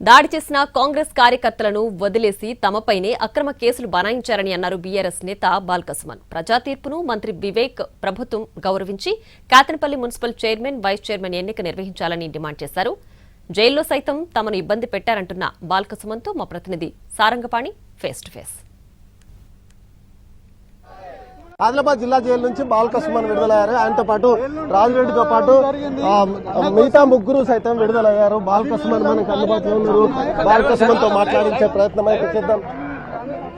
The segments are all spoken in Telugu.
దాడి చేసిన కాంగ్రెస్ కార్యకర్తలను వదిలేసి తమపైనే అక్రమ కేసులు బనాయించారని అన్నారు బీఆర్ఎస్ నేత బాల్కసుమన్. ప్రజా తీర్పును మంత్రి వివేక్ ప్రభుత్వం గౌరవించి Kathanapalli municipal chairman, vice chairman ఎన్నిక నిర్వహించాలని డిమాండ్ చేశారు. జైల్లో సైతం తమను ఇబ్బంది పెట్టారంటున్న బాల్కసుమన్తో మా ప్రతినిధి Sarangapani face to face. Adilabad జిల్లా జైలు నుంచి బాల్కసుమన్ విడుదలయ్యారు. ఆయనతో పాటు రాజురెడ్డితో పాటు మిగతా ముగ్గురు సైతం విడుదలయ్యారు. బాల్కసుమన్ మనకు అందుబాటులో ఉన్నారు. బాల్కసుమన్ తో మాట్లాడించే ప్రయత్నం అయితే చేద్దాం.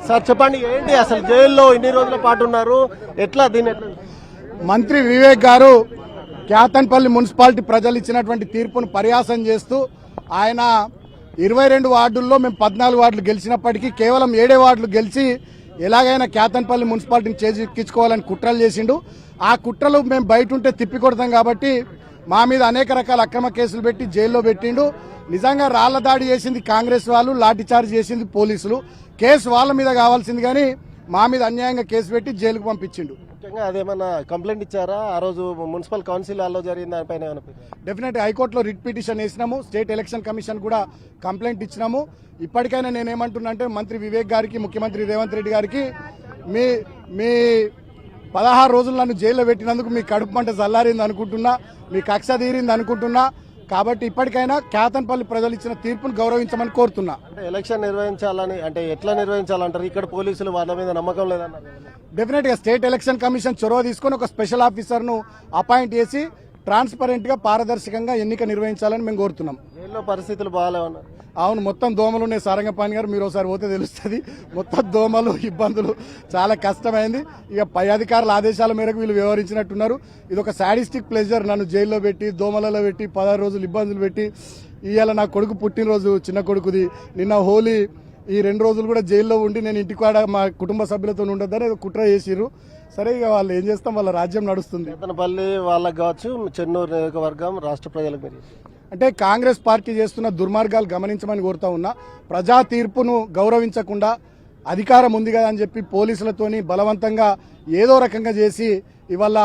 సార్ చెప్పండి, ఏంటి అసలు జైల్లో ఇన్ని రోజుల పాటు ఉన్నారు, ఎట్లా దీన్ని? మంత్రి వివేక్ గారు క్యాతన్పల్లి మున్సిపాలిటీ ప్రజలు ఇచ్చినటువంటి తీర్పును పరిహాసం చేస్తూ ఆయన 22 వార్డుల్లో మేము 14 వార్డులు గెలిచినప్పటికీ కేవలం 7 వార్డులు గెలిచి ఎలాగైనా క్యాతన్పల్లి మున్సిపాలిటీని చేజిక్కించుకోవాలని కుట్రలు చేసిండు. ఆ కుట్రలు మేము బయట ఉంటే తిప్పికొడతాం కాబట్టి మా మీద అనేక రకాల అక్రమ కేసులు పెట్టి జైల్లో పెట్టిండు. నిజంగా రాళ్ల దాడి చేసింది కాంగ్రెస్ వాళ్ళు, లాఠీ చార్జ్ చేసింది పోలీసులు. కేసు వాళ్ళ మీద కావాల్సింది కానీ మా మీద అన్యాయంగా కేసు పెట్టి జైలుకు పంపించిండు. ముఖ్యంగా అదేమన్నా కంప్లైంట్ ఇచ్చారా? ఆ రోజు మున్సిపల్ కౌన్సిల్ హాల్లో జరిగిన దానిపైన డెఫినెట్ హైకోర్టులో రిట్ పిటిషన్ వేసినాము. స్టేట్ ఎలక్షన్ కమిషన్ కూడా కంప్లైంట్ ఇచ్చినాము. ఇప్పటికైనా నేనేమంటున్నా అంటే మంత్రి వివేక్ గారికి, ముఖ్యమంత్రి రేవంత్ రెడ్డి గారికి, మీ 16 రోజులు నన్ను జైల్లో పెట్టినందుకు మీ కడుపు మంట చల్లారింది అనుకుంటున్నా, మీ కక్ష తీరింది అనుకుంటున్నా. కాబట్టి ఇప్పటికైనా క్యాతన్పల్లి ప్రజలు ఇచ్చిన తీర్పును గౌరవించమని కోరుతున్నా. ఎలక్షన్ నిర్వహించాలని అంటే ఎట్లా నిర్వహించాలంటారు? ఇక్కడ పోలీసులు వాళ్ళ మీద నమ్మకం లేదన్నారు. డెఫినెట్ గా స్టేట్ ఎలక్షన్ కమిషన్ చొరవ తీసుకుని ఒక స్పెషల్ ఆఫీసర్ ను అపాయింట్ చేసి ట్రాన్స్పరెంట్ గా, పారదర్శకంగా ఎన్నిక నిర్వహించాలని మేము కోరుతున్నాం. జైల్లో పరిస్థితులు బాగాలేవన్నారు. అవును, మొత్తం దోమలు ఉన్నాయి సారంగపాణి గారు, మీరు ఒకసారి పోతే తెలుస్తుంది. మొత్తం దోమలు, ఇబ్బందులు, చాలా కష్టమైంది. ఇక పై అధికారుల ఆదేశాల మేరకు వీళ్ళు వ్యవహరించినట్టున్నారు. ఇది ఒక సాడిస్టిక్ ప్లెజర్, నన్ను జైల్లో పెట్టి, దోమలలో పెట్టి, 16 రోజులు ఇబ్బందులు పెట్టి. ఇవాళ నా కొడుకు పుట్టినరోజు, చిన్న కొడుకుది. నిన్న హోలీ, ఈ 2 రోజులు కూడా జైల్లో ఉండి నేను ఇంటికాడ మా కుటుంబ సభ్యులతో ఉండొద్దని కుట్ర చేసిర్రు. సరే, ఇక వాళ్ళు ఏం చేస్తాం, వాళ్ళ రాజ్యం నడుస్తుంది. కేతనపల్లి వాళ్ళకి కావచ్చు, చెన్నూరు నియోజకవర్గం, రాష్ట్ర ప్రజలకు అంటే కాంగ్రెస్ పార్టీ చేస్తున్న దుర్మార్గాలు గమనించమని కోరుతా ఉన్నా. ప్రజా తీర్పును గౌరవించకుండా అధికారం ఉంది కదా అని చెప్పి పోలీసులతోని బలవంతంగా ఏదో రకంగా చేసి ఇవాళ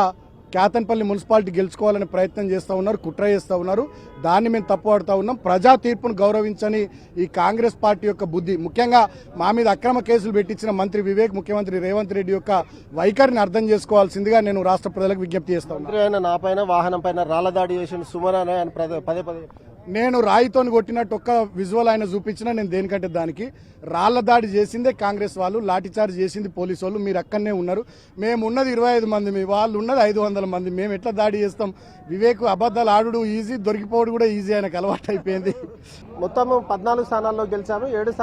క్యాతన్పల్లి మున్సిపాలిటీ గెలుచుకోవాలని ప్రయత్నం చేస్తూ ఉన్నారు, కుట్ర చేస్తూ ఉన్నారు. దాన్ని మేము తప్పుపడుతూ ఉన్నాం. ప్రజా తీర్పును గౌరవించని ఈ కాంగ్రెస్ పార్టీ యొక్క బుద్ధి, ముఖ్యంగా మా మీద అక్రమ కేసులు పెట్టించిన మంత్రి వివేక్, ముఖ్యమంత్రి రేవంత్ రెడ్డి యొక్క వైఖరిని అర్థం చేసుకోవాల్సిందిగా నేను రాష్ట్ర ప్రజలకు విజ్ఞప్తి చేస్తా ఉన్నాను. నా పైన వాహనం పైన రాళ్ల దాడి చేసిన సుమన్ అని పదే పదే నేను రాయితోని కొట్టినట్టు ఒక్క విజువల్ ఆయన చూపించినా నేను దేనికంటే దానికి. రాళ్ల దాడి చేసిందే కాంగ్రెస్ వాళ్ళు, లాఠీచార్జ్ చేసింది పోలీసు వాళ్ళు. మీరు అక్కడనే ఉన్నారు. మేము ఉన్నది 25 మంది, మీ వాళ్ళు ఉన్నది 500 మంది. మేము ఎట్లా దాడి చేస్తాం? వివేక్ అబద్ధాలు ఆడు ఈజీ, దొరికిపోవడం కూడా ఈజీ, ఆయనకు అలవాటు అయిపోయింది. మొత్తం 14 స్థానాల్లో గెలిచాము. 7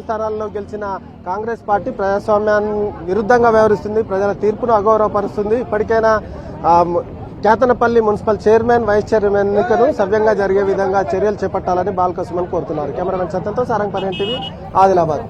స్థానాల్లో గెలిచిన కాంగ్రెస్ పార్టీ ప్రజాస్వామ్యాన్ని విరుద్ధంగా వ్యవహరిస్తుంది, ప్రజల తీర్పును అగౌరవపరుస్తుంది. ఇప్పటికైనా Kyathanpalli municipal chairman, vice chairman ఎన్నికను సవ్యంగా జరిగే విధంగా చర్యలు చేపట్టాలని బాల్కసుమన్ కోరుతున్నారు. కెమెరామెన్ సత్యంతో సారంగపాణి టీవీ, ఆదిలాబాద్.